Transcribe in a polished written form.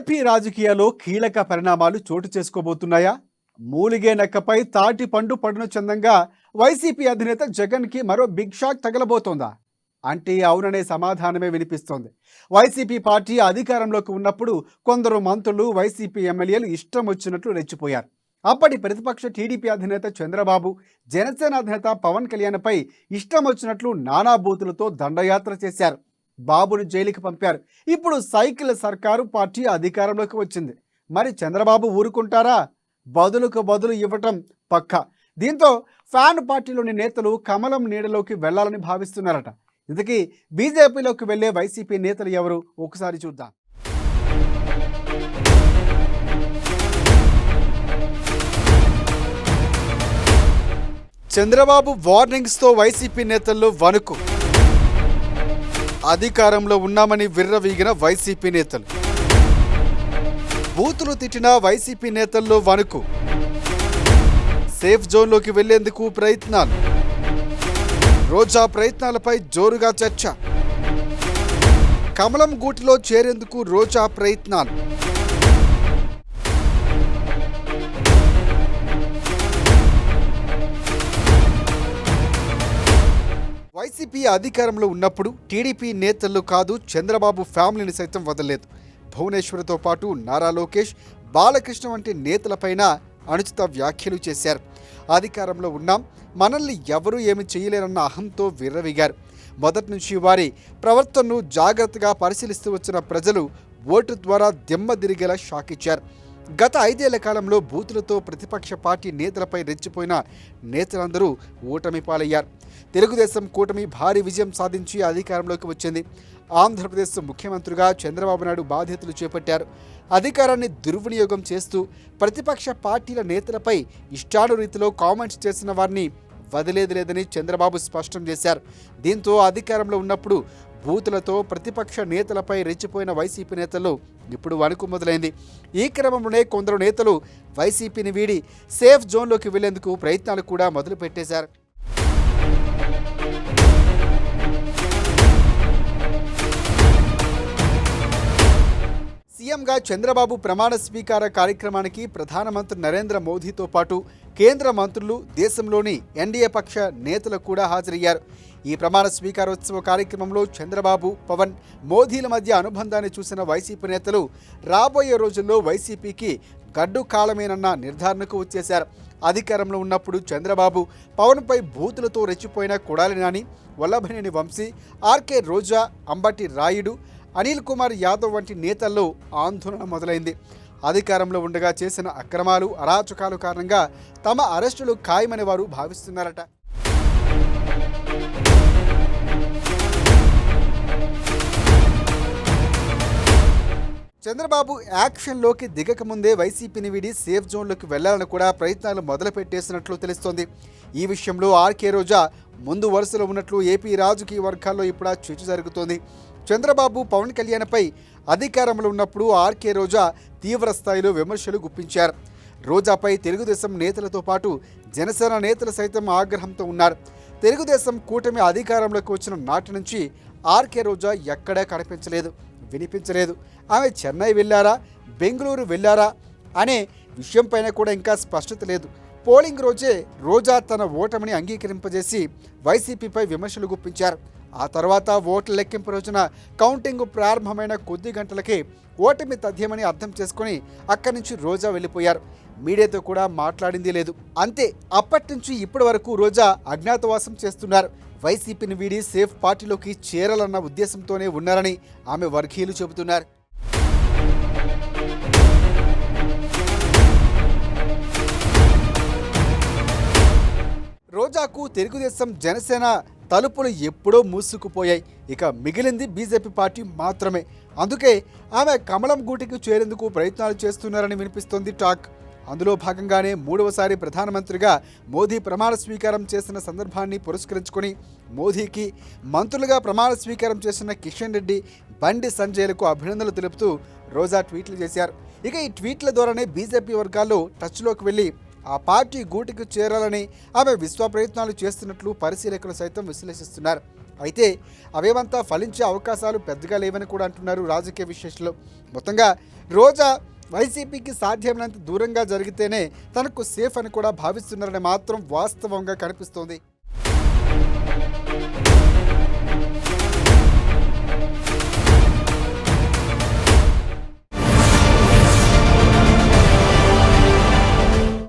AP రాజకీయాల్లో కీలక పరిణామాలు చోటు చేసుకోబోతున్నాయా? మూలిగే నక్కపై తాటి పండు పడున చందంగా వైసీపీ అధినేత జగన్కి మరో బిగ్ షాక్ తగలబోతోందా? అంటే అవుననే సమాధానమే వినిపిస్తోంది. వైసీపీ పార్టీ అధికారంలోకి ఉన్నప్పుడు కొందరు మంత్రులు, వైసీపీ ఎమ్మెల్యేలు ఇష్టం వచ్చినట్లు రెచ్చిపోయారు. అప్పటి ప్రతిపక్ష టీడీపీ అధినేత చంద్రబాబు, జనసేన అధినేత పవన్ కళ్యాణ్పై ఇష్టం వచ్చినట్లు నానా బూతులతో దండయాత్ర చేశారు. బాబును జైలుకి పంపారు. ఇప్పుడు సైకిల్ సర్కారు పార్టీ అధికారంలోకి వచ్చింది. మరి చంద్రబాబు ఊరుకుంటారా? బదులుకు బదులు ఇవ్వటం పక్కా. దీంతో ఫ్యాన్ పార్టీలోని నేతలు కమలం నీడలోకి వెళ్లాలని భావిస్తున్నారట. ఇంతకీ బీజేపీలోకి వెళ్లే వైసీపీ నేతలు ఎవరు? ఒకసారి చూద్దాం. చంద్రబాబు వార్నింగ్స్తో వైసీపీ నేతల్లో వణుకు. అధికారంలో ఉన్నామని విర్రవీగిన వైసీపీ నేతలు. బూతులు తిట్టిన వైసీపీ నేతల్లో వణుకు. సేఫ్ జోన్లోకి వెళ్లేందుకు ప్రయత్నాలు. రోజా ప్రయత్నాలపై జోరుగా చర్చ. కమలం గూటిలో చేరేందుకు రోజా ప్రయత్నాలు. వైసీపీ అధికారంలో ఉన్నప్పుడు టీడీపీ నేతలు కాదు, చంద్రబాబు ఫ్యామిలీని సైతం వదలలేదు. భువనేశ్వర్తో పాటు నారా లోకేష్, బాలకృష్ణ వంటి నేతలపైన అనుచిత వ్యాఖ్యలు చేశారు. అధికారంలో ఉన్నాం, మనల్ని ఎవరూ ఏమి చేయలేరన్న అహంతో విర్రవీగారు. మొదటి నుంచి వారి ప్రవర్తనను జాగ్రత్తగా పరిశీలిస్తూ వచ్చిన ప్రజలు ఓటు ద్వారా దిమ్మదిరిగేలా షాక్ ఇచ్చారు. గత 5 ఏళ్ల కాలంలో బూతులతో ప్రతిపక్ష పార్టీ నేతలపై రెచ్చిపోయిన నేతలందరూ ఓటమి పాలయ్యారు. తెలుగుదేశం కూటమి భారీ విజయం సాధించి అధికారంలోకి వచ్చింది. ఆంధ్రప్రదేశ్ ముఖ్యమంత్రిగా చంద్రబాబు నాయుడు బాధ్యతలు చేపట్టారు. అధికారాన్ని దుర్వినియోగం చేస్తూ ప్రతిపక్ష పార్టీల నేతలపై ఇష్టానురీతిలో కామెంట్స్ చేసిన వారిని వదిలేది లేదని చంద్రబాబు స్పష్టం చేశారు. దీంతో అధికారంలో ఉన్నప్పుడు బూతులతో ప్రతిపక్ష నేతలపై రెచ్చిపోయిన వైసీపీ నేతలు ఇప్పుడు వణుకు మొదలైంది. ఈ క్రమంలోనే కొందరు నేతలు వైసీపీని వీడి సేఫ్ జోన్లోకి వెళ్లేందుకు ప్రయత్నాలు కూడా మొదలుపెట్టేశారు. సీఎంగా చంద్రబాబు ప్రమాణ స్వీకార కార్యక్రమానికి ప్రధానమంత్రి నరేంద్ర మోదీతో పాటు కేంద్ర మంత్రులు, దేశంలోని ఎన్డీఏ పక్ష నేతలు కూడా హాజరయ్యారు. ఈ ప్రమాణ స్వీకారోత్సవ కార్యక్రమంలో చంద్రబాబు, పవన్, మోదీల మధ్య అనుబంధాన్ని చూసిన వైసీపీ నేతలు రాబోయే రోజుల్లో వైసీపీకి గడ్డు కాలమేనన్న నిర్ధారణకు వచ్చేశారు. అధికారంలో ఉన్నప్పుడు చంద్రబాబు, పవన్పై బూతులతో రెచ్చిపోయిన కొడాలి నాని, వల్లభనేని వంశీ, ఆర్కే రోజా, అంబటి రాయుడు, అనిల్ కుమార్ యాదవ్ వంటి నేతల్లో ఆందోళన మొదలైంది. అధికారంలో ఉండగా చేసిన అక్రమాలు, అరాచకాలు కారణంగా తమ అరెస్టులు ఖాయమని వారు భావిస్తున్నారట. చంద్రబాబు యాక్షన్లోకి దిగకముందే వైసీపీని వీడి సేఫ్ జోన్లోకి వెళ్లాలని కూడా ప్రయత్నాలు మొదలుపెట్టేసినట్లు తెలుస్తోంది. ఈ విషయంలో ఆర్కే రోజా ముందు వరుసలో ఉన్నట్లు ఏపీ రాజకీయ వర్గాల్లో ఇప్పుడు చర్చ జరుగుతోంది. చంద్రబాబు, పవన్ కళ్యాణ్పై అధికారంలో ఉన్నప్పుడు ఆర్కే రోజా తీవ్ర స్థాయిలో విమర్శలు గుప్పించారు. రోజాపై తెలుగుదేశం నేతలతో పాటు జనసేన నేతలు సైతం ఆగ్రహంతో ఉన్నారు. తెలుగుదేశం కూటమి అధికారంలోకి వచ్చిన నాటి నుంచి ఆర్కే రోజా ఎక్కడా కనిపించలేదు, వినిపించలేదు. ఆమె చెన్నై వెళ్ళారా, బెంగళూరు వెళ్ళారా అనే విషయంపైన కూడా ఇంకా స్పష్టత లేదు. పోలింగ్ రోజే రోజా తన ఓటమిని అంగీకరింపజేసి వైసీపీపై విమర్శలు గుప్పించారు. ఆ తర్వాత ఓట్ల లెక్కింపు రోజున కౌంటింగ్ ప్రారంభమైన కొద్ది గంటలకే ఓటమి తథ్యమని అర్థం చేసుకుని అక్కడి నుంచి రోజా వెళ్ళిపోయారు. మీడియాతో కూడా మాట్లాడింది లేదు. అంతే, అప్పటి నుంచి ఇప్పటి వరకు రోజా అజ్ఞాతవాసం చేస్తున్నారు. వైసీపీని వీడి సేఫ్ పార్టీలోకి చేరాలన్న ఉద్దేశంతోనే ఉన్నారని ఆమె వర్గీయులు చెబుతున్నారు. రోజాకు తెలుగుదేశం, జనసేన తలుపులు ఎప్పుడో మూసుకుపోయాయి. ఇక మిగిలింది బీజేపీ పార్టీ మాత్రమే. అందుకే ఆమె కమలం గూటికి చేరేందుకు ప్రయత్నాలు చేస్తున్నారని వినిపిస్తోంది టాక్. అందులో భాగంగానే 3వసారి ప్రధానమంత్రిగా మోదీ ప్రమాణ స్వీకారం చేసిన సందర్భాన్ని పురస్కరించుకొని మోదీకి మంత్రులుగా ప్రమాణ స్వీకారం చేసిన కిషన్ రెడ్డి, బండి సంజయ్లకు అభినందనలు తెలుపుతూ రోజా ట్వీట్లు చేశారు. ఇక ఈ ట్వీట్ల ద్వారానే బీజేపీ వర్గాల్లో టచ్లోకి వెళ్ళి ఆ పార్టీ గూటికి చేరాలని ఆమె విశ్వ ప్రయత్నాలు చేస్తున్నట్లు పరిశీలకులు సైతం విశ్లేషిస్తున్నారు. అయితే అవేమంతా ఫలించే అవకాశాలు పెద్దగా లేవని కూడా అంటున్నారు రాజకీయ విశ్లేషకులు. మొత్తంగా రోజా వైసీపీకి సాధ్యమైనంత దూరంగా జరిగితేనే తనకు సేఫ్ అని కూడా భావిస్తున్నారని మాత్రం వాస్తవంగా కనిపిస్తోంది.